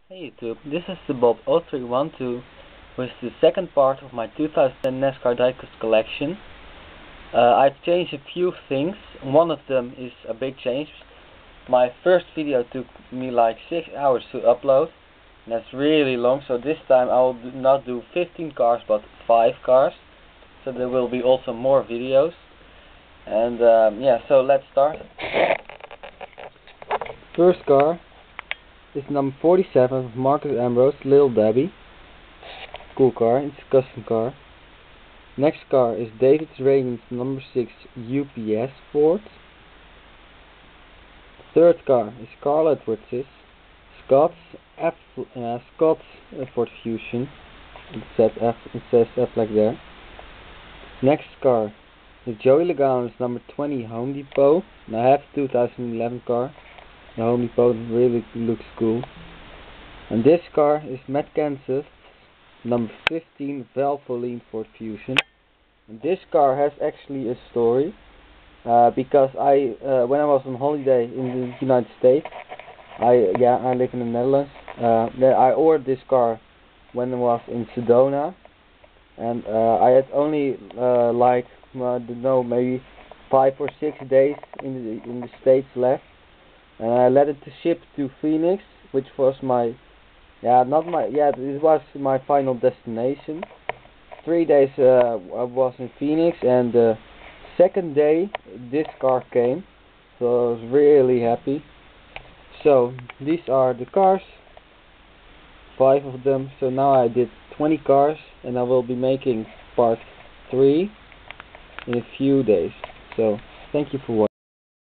Hey YouTube, this is the Bob0312 with the second part of my 2010 NASCAR diecast collection. I've changed a few things. One of them is a big change. My first video took me like 6 hours to upload, and that's really long, so this time I will not do 15 cars but 5 cars, so there will be also more videos. And yeah, so let's start. First car is number 47 of Marcus Ambrose, Little Debbie. Cool car, it's a custom car. Next car is David Ragan's number 6 UPS Ford. Third car is Carl Edwards' Scott's Ford Fusion. It says Affleck there. Next car is Joey Logano's number 20 Home Depot. And I have a 2011 car. The Home Depot really looks cool. And this car is Matt Kenseth's number 15 Valvoline Ford Fusion. And this car has actually a story, because when I was on holiday in the United States, I live in the Netherlands. I ordered this car when I was in Sedona, and I had only like I don't know, maybe 5 or 6 days in the States left. And I let it to ship to Phoenix, which was it was my final destination. 3 days I was in Phoenix, and the second day this car came, so I was really happy. So these are the cars, 5 of them. So now I did 20 cars, and I will be making part 3 in a few days. So thank you for watching.